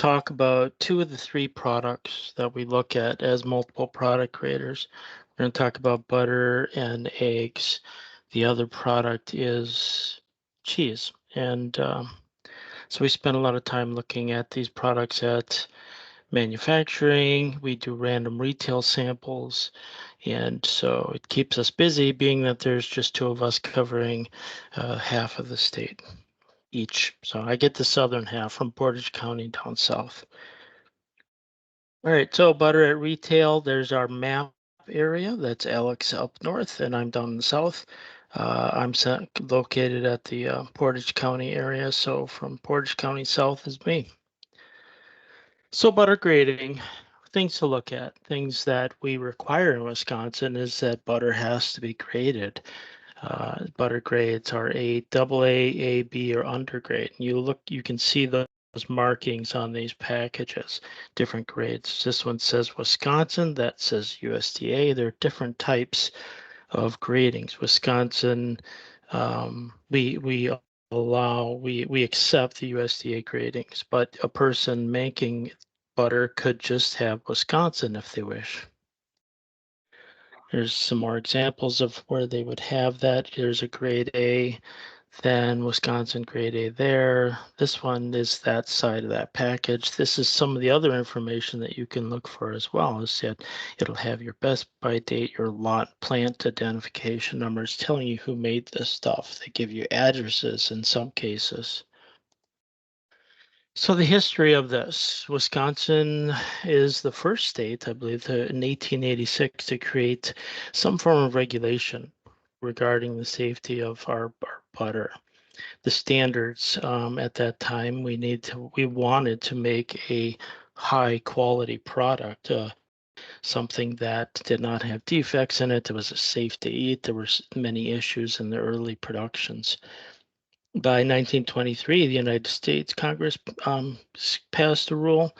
talk about two of the three products that we look at as multiple product creators. We're going to talk about butter and eggs. The other product is cheese. And so we spend a lot of time looking at these products at manufacturing. We do random retail samples. And so it keeps us busy, being that there's just two of us covering half of the state each. So I get the southern half from Portage County down south. All right, so butter at retail, there's our map area. That's Alex up north, and I'm down in the south. I'm located at the Portage County area, so from Portage County south is me. So butter grading, things to look at, things that we require in Wisconsin is that butter has to be graded. Butter grades are a double A, B, or undergrade. You can see those markings on these packages, different grades. This one says Wisconsin, that says USDA. There are different types of gradings. Wisconsin, we accept the USDA gradings, but a person making butter could just have Wisconsin if they wish. There's some more examples of where they would have that. There's a grade A, then Wisconsin grade A there. This one is that side of that package. This is some of the other information that you can look for as well. Is that it'll have your best by date, your lot plant identification numbers telling you who made this stuff. They give you addresses in some cases. So the history of this, Wisconsin is the first state, I believe, in 1886 to create some form of regulation regarding the safety of our butter. The standards at that time, we wanted to make a high quality product, something that did not have defects in it. It was safe to eat. There were many issues in the early productions. By 1923, the United States Congress passed a rule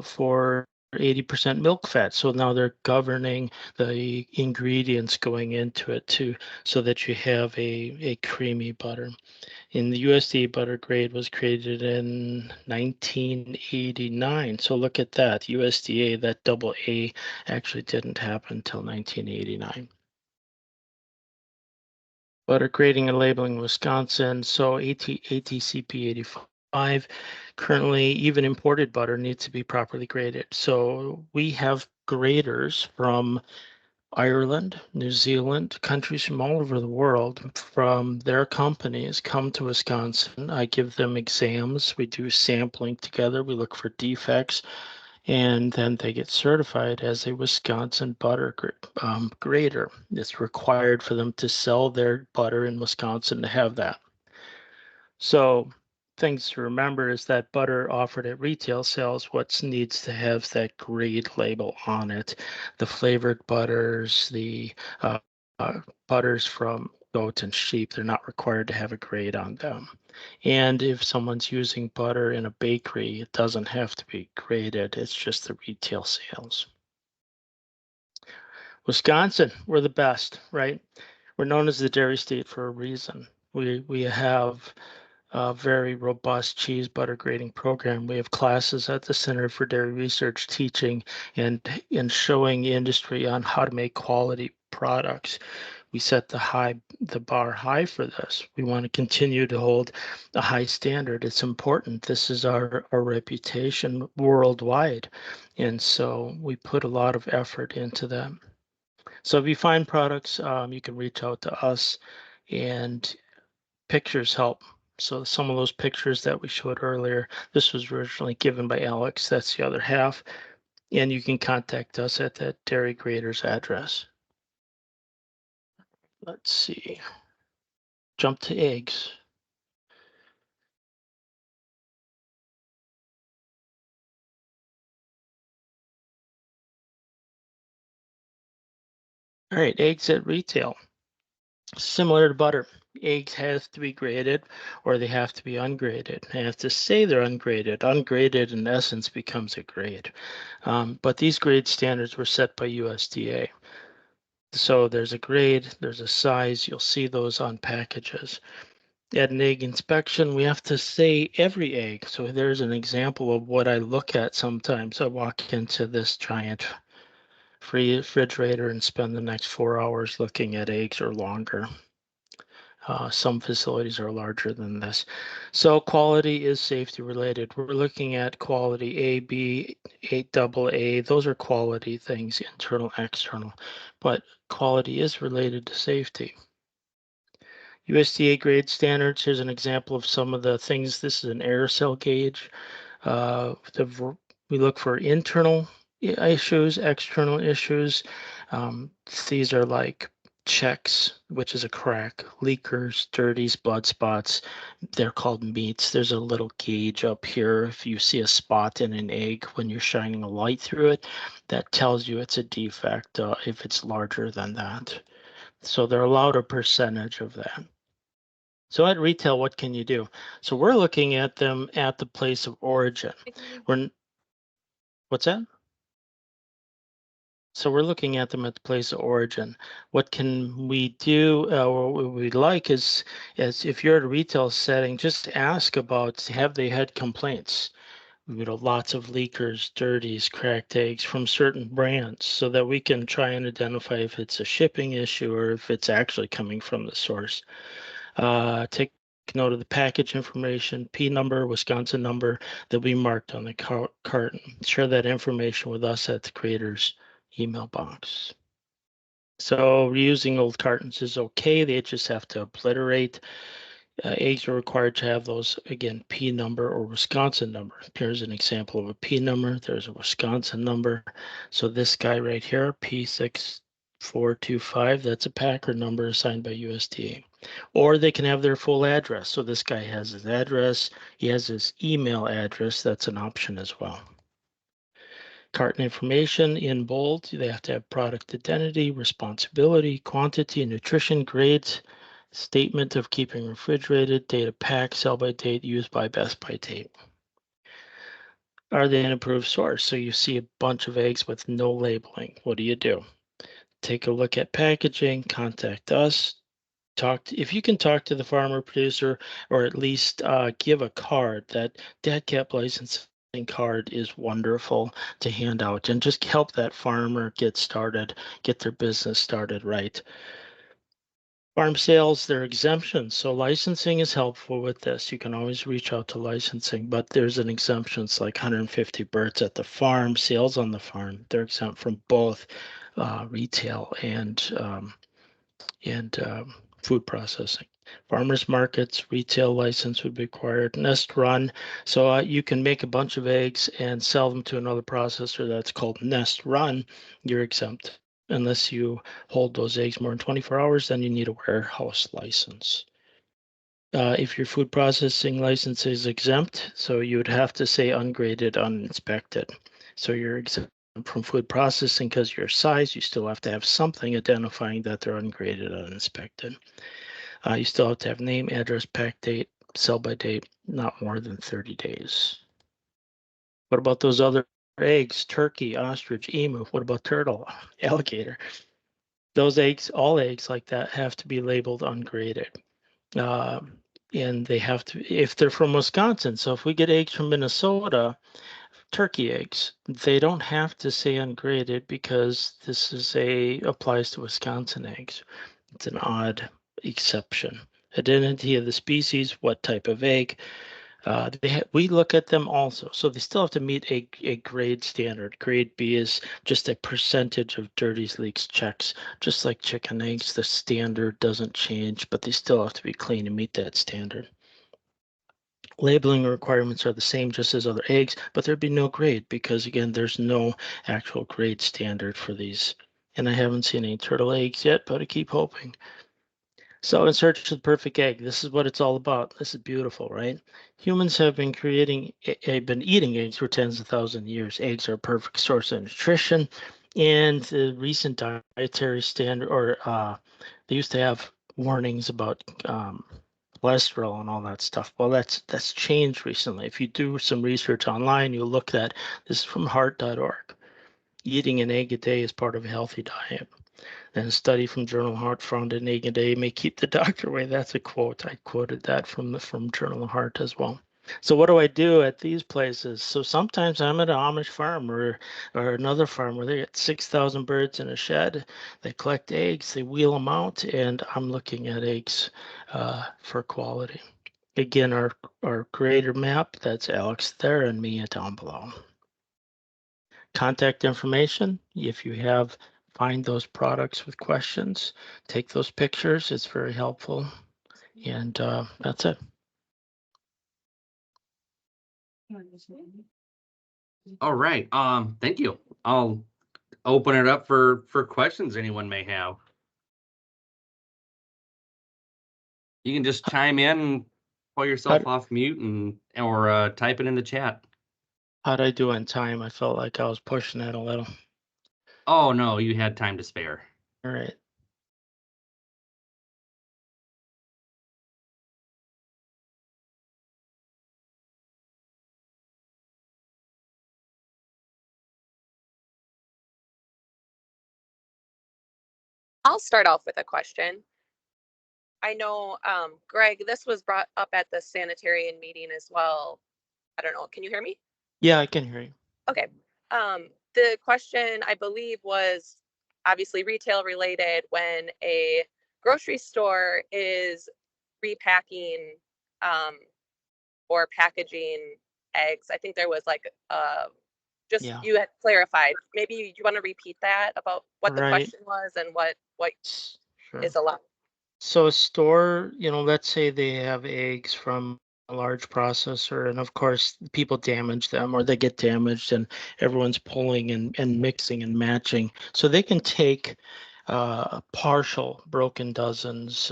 for 80% milk fat. So now they're governing the ingredients going into it too, so that you have a creamy butter. And the USDA butter grade was created in 1989. So look at that. USDA, that double A actually didn't happen until 1989. Butter grading and labeling Wisconsin. So ATCP 85. Currently, even imported butter needs to be properly graded. So we have graders from Ireland, New Zealand, countries from all over the world, from their companies come to Wisconsin. I give them exams. We do sampling together. We look for defects, and then they get certified as a Wisconsin butter grader. It's required for them to sell their butter in Wisconsin to have that. So things to remember is that butter offered at retail sales what needs to have that grade label on it. The flavored butters, the butters from goat and sheep, they're not required to have a grade on them. And if someone's using butter in a bakery, it doesn't have to be graded. It's just the retail sales. Wisconsin, we're the best, right? We're known as the dairy state for a reason. We have a very robust cheese butter grading program. We have classes at the Center for Dairy Research teaching and showing industry on how to make quality products. We set the bar high for this. We want to continue to hold a high standard. It's important. This is our reputation worldwide. And so we put a lot of effort into that. So if you find products, you can reach out to us, and pictures help. So some of those pictures that we showed earlier, this was originally given by Alex. That's the other half. And you can contact us at that dairy grader's address. Let's see. Jump to eggs. All right, eggs at retail. Similar to butter, eggs have to be graded or they have to be ungraded. They have to say they're ungraded. Ungraded, in essence, becomes a grade. But these grade standards were set by USDA. So there's a grade, there's a size. You'll see those on packages. At an egg inspection, we have to say every egg. So there's an example of what I look at sometimes. I walk into this giant refrigerator and spend the next 4 hours looking at eggs or longer. Some facilities are larger than this. So quality is safety related. We're looking at quality A, B, AA. Those are quality things, internal, external. But quality is related to safety. USDA grade standards, here's an example of some of the things. This is an air cell gauge. We look for internal issues, external issues. These are like checks, which is a crack, leakers, dirties, blood spots. They're called meats. There's a little gauge up here. If you see a spot in an egg when you're shining a light through it, that tells you it's a defect if it's larger than that. So they're allowed a percentage of that. So at retail, what can you do? So we're looking at them at the place of origin. What's that? So we're looking at them at the place of origin. What can we do? What we'd like is if you're at a retail setting, just ask about, have they had complaints? Lots of leakers, dirties, cracked eggs from certain brands so that we can try and identify if it's a shipping issue or if it's actually coming from the source. Take note of the package information, P number, Wisconsin number, they'll be marked on the carton. Share that information with us at the creator's email box. So reusing old cartons is okay. They just have to obliterate. Eggs are required to have those, again, P number or Wisconsin number. Here's an example of a P number. There's a Wisconsin number. So this guy right here, P6425, that's a Packer number assigned by USDA. Or they can have their full address. So this guy has his address. He has his email address. That's an option as well. Carton information in bold. They have to have product identity, responsibility, quantity, nutrition, grades, statement of keeping refrigerated, date of pack, sell by date, used by, best by date. Are they an approved source? So you see a bunch of eggs with no labeling. What do? Take a look at packaging, contact us. If you can talk to the farmer producer, or at least give a card. That DATCP licensing card is wonderful to hand out and just help that farmer get started, get their business started right. Farm sales, they're exemptions. So licensing is helpful with this. You can always reach out to licensing, but there's an exemption. It's like 150 birds at the farm, sales on the farm. They're exempt from both retail and food processing. Farmers markets, retail license would be required. Nest run. So you can make a bunch of eggs and sell them to another processor. That's called nest run. You're exempt. Unless you hold those eggs more than 24 hours, then you need a warehouse license. If your food processing license is exempt, so you would have to say ungraded, uninspected. So you're exempt from food processing because your size, you still have to have something identifying that they're ungraded, uninspected. You still have to have name, address, pack date, sell by date, not more than 30 days. What about those other eggs? Turkey, ostrich, emu. What about turtle, alligator? Those eggs, all eggs like that have to be labeled ungraded. And they have to, if they're from Wisconsin. So if we get eggs from Minnesota, turkey eggs, they don't have to say ungraded because this applies to Wisconsin eggs. It's an odd exception. Identity of the species, what type of egg. We look at them also. So they still have to meet a grade standard. Grade B is just a percentage of dirties, leaks, checks. Just like chicken eggs, the standard doesn't change, but they still have to be clean and meet that standard. Labeling requirements are the same just as other eggs, but there'd be no grade because, again, there's no actual grade standard for these. And I haven't seen any turtle eggs yet, but I keep hoping. So in search of the perfect egg, this is what it's all about. This is beautiful, right? Humans have been been eating eggs for tens of thousands of years. Eggs are a perfect source of nutrition. And the recent dietary standard, they used to have warnings about cholesterol and all that stuff. Well, that's changed recently. If you do some research online, you'll look at this is from heart.org. Eating an egg a day is part of a healthy diet. And a study from Journal of Heart found an egg a day may keep the doctor away. That's a quote. I quoted that from Journal of Heart as well. So what do I do at these places? So sometimes I'm at an Amish farm or another farm where they get 6,000 birds in a shed. They collect eggs, they wheel them out, and I'm looking at eggs for quality. Again, our grader map, that's Alex there and me down below. Contact information, if you have, find those products with questions, take those pictures, it's very helpful. And that's it. All right. Thank you. I'll open it up for questions anyone may have. You can just chime in and pull yourself off mute and or type it in the chat. How'd I do in time? I felt like I was pushing it a little. Oh no, you had time to spare. All right. I'll start off with a question. I know, Greg, this was brought up at the sanitarian meeting as well. I don't know. Can you hear me? Yeah, I can hear you. Okay. The question, I believe, was obviously retail related. When a grocery store is repacking or packaging eggs, I think there was like just Yeah. you had clarified. Maybe you want to repeat that about what the Right. question was and what Sure. is allowed. So a store, let's say they have eggs from a large processor, and of course people damage them or they get damaged, and everyone's pulling and mixing and matching. So they can take partial broken dozens,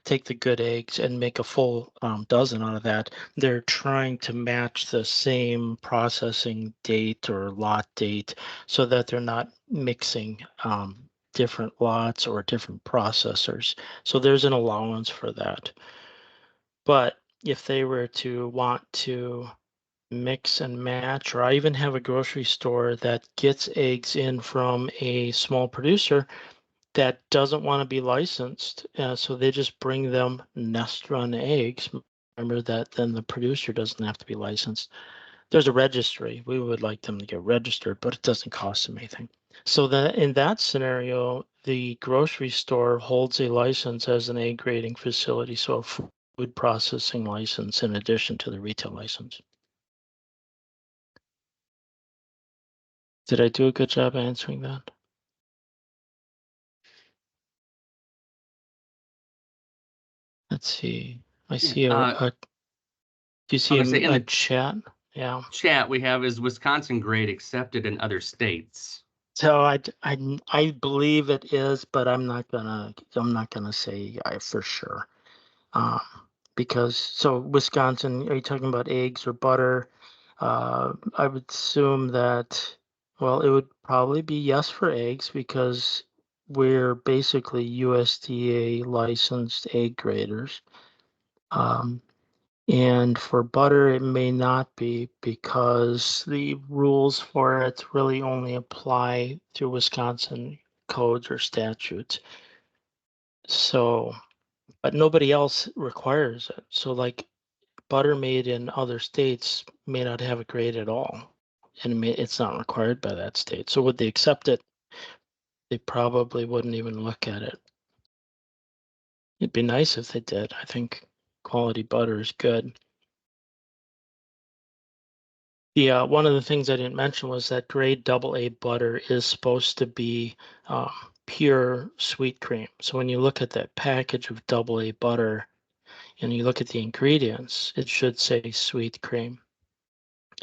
take the good eggs and make a full dozen out of that. They're trying to match the same processing date or lot date so that they're not mixing different lots or different processors. So there's an allowance for that. But if they were to want to mix and match, or I even have a grocery store that gets eggs in from a small producer that doesn't want to be licensed, so they just bring them nest run eggs. Remember that then the producer doesn't have to be licensed. There's a registry. We would like them to get registered, but it doesn't cost them anything. So that in that scenario, the grocery store holds a license as an egg grading facility, so a food processing license in addition to the retail license. Did I do a good job answering that? Let's see. I see do you see in a the chat? Yeah. Chat we have, is Wisconsin grade accepted in other states? So I believe it is, but I'm not gonna say for sure. Um, because so Wisconsin, are you talking about eggs or butter? I would assume that, well, it would probably be yes for eggs because we're basically USDA licensed egg graders. And for butter, it may not be because the rules for it really only apply to Wisconsin codes or statutes. So, but nobody else requires it. So, like butter made in other states may not have a grade at all, and it's not required by that state. So, would they accept it? They probably wouldn't even look at it. It'd be nice if they did. I think quality butter is good. Yeah, one of the things I didn't mention was that grade AA butter is supposed to be pure sweet cream. So when you look at that package of AA butter and you look at the ingredients, it should say sweet cream.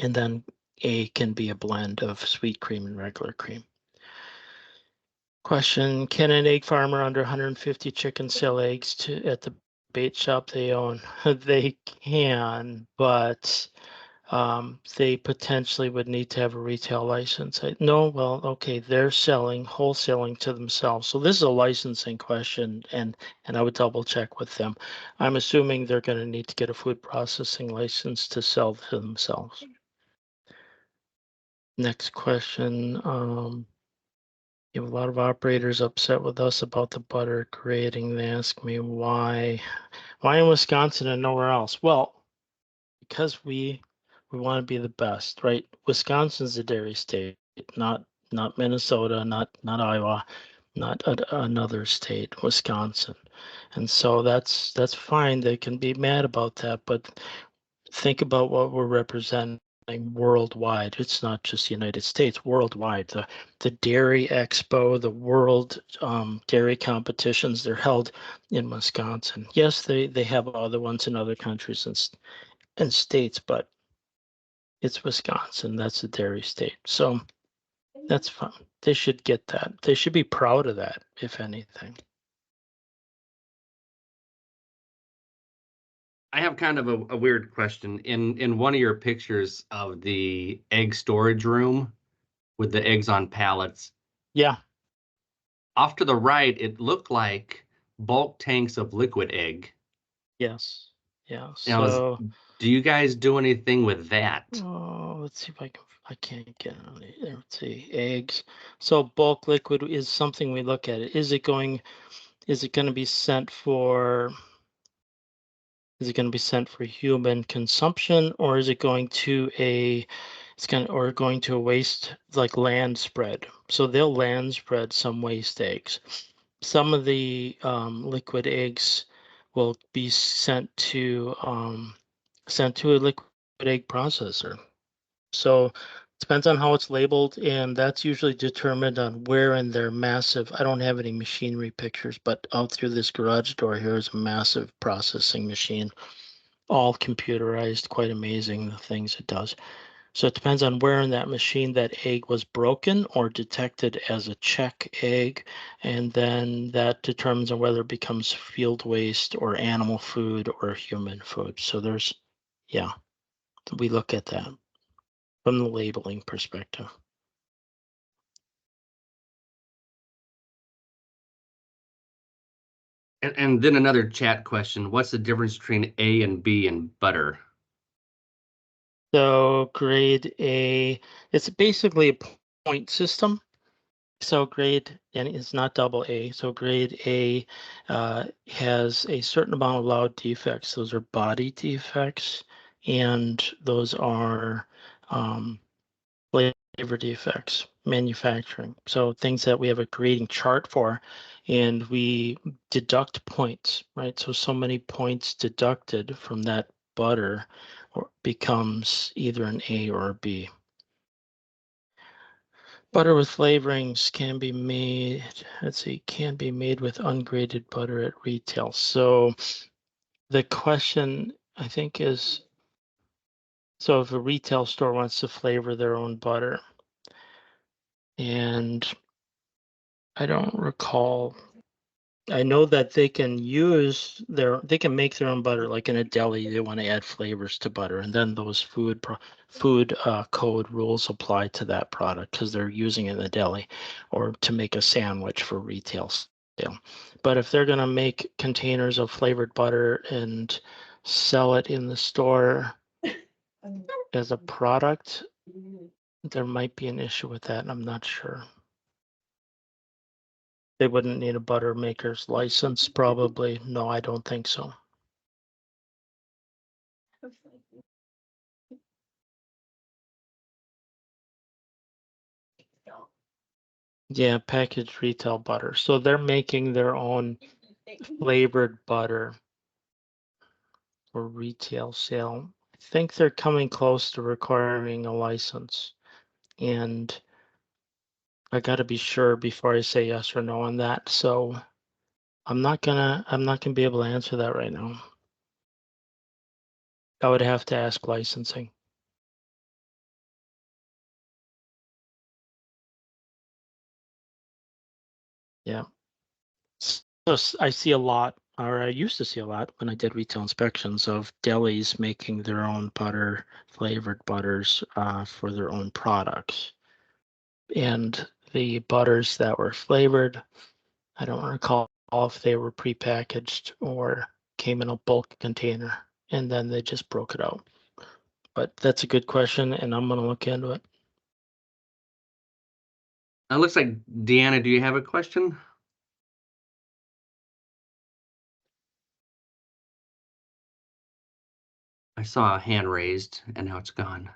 And then A can be a blend of sweet cream and regular cream. Question, can an egg farmer under 150 chickens sell eggs at the bait shop they own? They can, but they potentially would need to have a retail license. No, well, okay, they're selling, wholesaling to themselves. So this is a licensing question, and I would double check with them. I'm assuming they're going to need to get a food processing license to sell to themselves. Next question. You have a lot of operators upset with us about the butter grading. They ask me why in Wisconsin and nowhere else? Well, because we want to be the best, right? Wisconsin's a dairy state, not Minnesota, not Iowa, not another state, Wisconsin. And so that's fine. They can be mad about that, but think about what we're representing worldwide. It's not just the United States, worldwide. The Dairy Expo, the World Dairy Competitions, they're held in Wisconsin. Yes, they have other ones in other countries and states, but it's Wisconsin. That's a dairy state. So that's fun. They should get that. They should be proud of that, if anything. I have kind of a weird question. In one of your pictures of the egg storage room with the eggs on pallets, Yeah. off to the right, it looked like bulk tanks of liquid egg. Yes. Yeah. Now, So do you guys do anything with that? let's see if I can't get on it. Let's see. Eggs. So bulk liquid is something we look at. Is it going to be sent for human consumption, or is it going to a waste, like land spread? So they'll land spread some waste eggs. Some of the liquid eggs will be sent to a liquid egg processor. So it depends on how it's labeled, and that's usually determined on where in their massive. I don't have any machinery pictures, but out through this garage door here is a massive processing machine, all computerized, quite amazing the things it does. So it depends on where in that machine that egg was broken or detected as a check egg, and then that determines on whether it becomes field waste or animal food or human food. So we look at that from the labeling perspective. And then another chat question. What's the difference between A and B in butter? So grade A, it's basically a point system. So and it's not double A. So grade A has a certain amount of allowed defects. Those are body defects, and those are flavor defects, manufacturing. So things that we have a grading chart for, and we deduct points, right? So many points deducted from that butter becomes either an A or a B. Butter with flavorings can be made, can be made with ungraded butter at retail. So the question, I think, is, so if a retail store wants to flavor their own butter, and I don't recall, I know that they can make their own butter, like in a deli. They want to add flavors to butter, and then those food code rules apply to that product because they're using it in the deli or to make a sandwich for retail sale. But if they're going to make containers of flavored butter and sell it in the store as a product, there might be an issue with that, and I'm not sure. They wouldn't need a butter maker's license, probably. No, I don't think so. Yeah, packaged retail butter. So they're making their own flavored butter for retail sale. I think they're coming close to requiring a license. And I got to be sure before I say yes or no on that. So I'm not gonna be able to answer that right now. I would have to ask licensing. Yeah. So I see a lot, or I used to see a lot when I did retail inspections, of delis making their own butter, flavored butters for their own products. And the butters that were flavored, I don't recall if they were prepackaged or came in a bulk container and then they just broke it out. But that's a good question, and I'm going to look into it. It looks like Deanna, do you have a question? I saw a hand raised and now it's gone.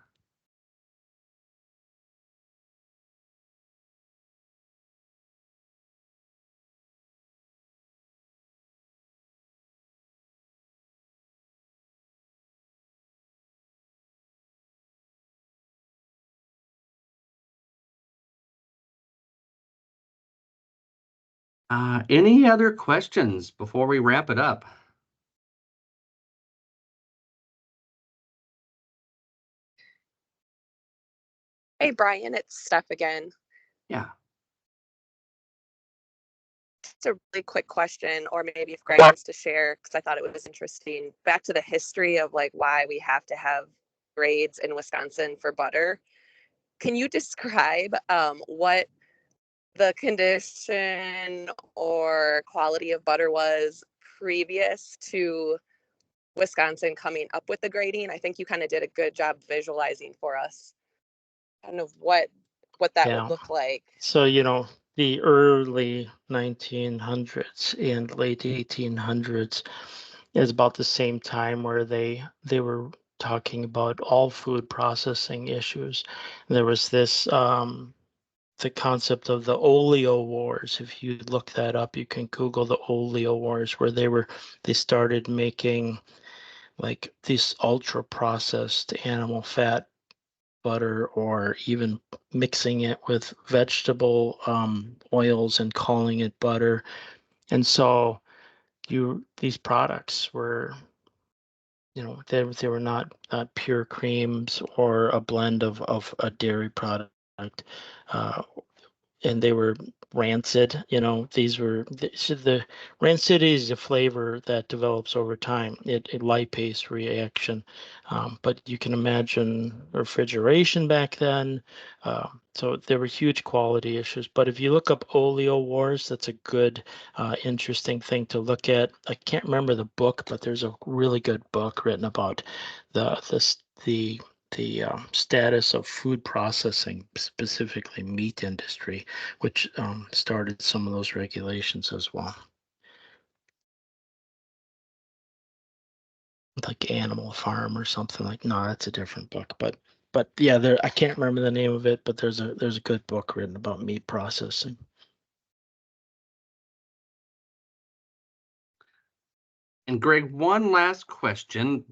Any other questions before we wrap it up? Hey, Brian, it's Steph again. Yeah. It's a really quick question, or maybe if Greg wants to share, because I thought it was interesting. Back to the history of like why we have to have grades in Wisconsin for butter. Can you describe what the condition or quality of butter was previous to Wisconsin coming up with the grading? I think you kind of did a good job visualizing for us kind of what that would Yeah. look like. So, the early 1900s and late 1800s is about the same time where they were talking about all food processing issues. There was this the concept of the oleo wars. If you look that up, you can Google the oleo wars, where they started making like these ultra processed animal fat butter, or even mixing it with vegetable oils and calling it butter. And so these products were, they were not pure creams or a blend of a dairy product. Uh, and they were rancid. These were the rancidity is a flavor that develops over time. It lipase reaction, but you can imagine refrigeration back then. So there were huge quality issues. But if you look up oleo wars, that's a good, interesting thing to look at. I can't remember the book, but there's a really good book written about the status of food processing, specifically meat industry, which started some of those regulations as well. Like Animal Farm or something like. No, that's a different book. But yeah, I can't remember the name of it, but there's a good book written about meat processing. And Greg, one last question.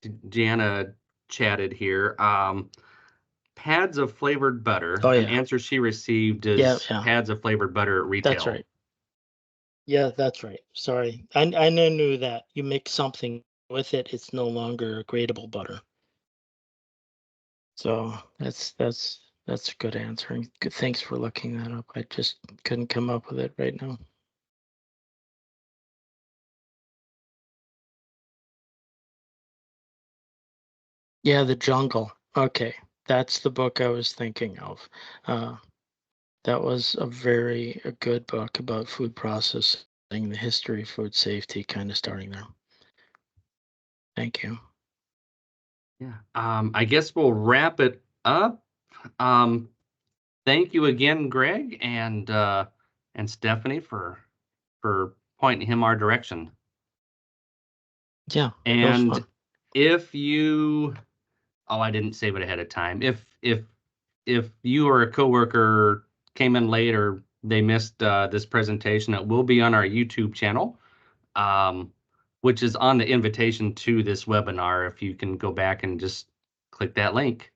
Deanna chatted here. Pads of flavored butter. Oh An yeah. answer she received is Yeah. pads of flavored butter at retail. That's right. Yeah, that's right. Sorry. I knew that. You mix something with it, it's no longer a gradable butter. So that's a good answer. And good, thanks for looking that up. I just couldn't come up with it right now. Yeah, The Jungle. Okay, that's the book I was thinking of. That was a good book about food processing, the history of food safety, kind of starting there. Thank you. Yeah. I guess we'll wrap it up. Thank you again, Greg and Stephanie for pointing him our direction. Yeah, it was And fun. if you, I didn't save it ahead of time. If you or a coworker came in late or they missed this presentation, it will be on our YouTube channel, which is on the invitation to this webinar. If you can go back and just click that link.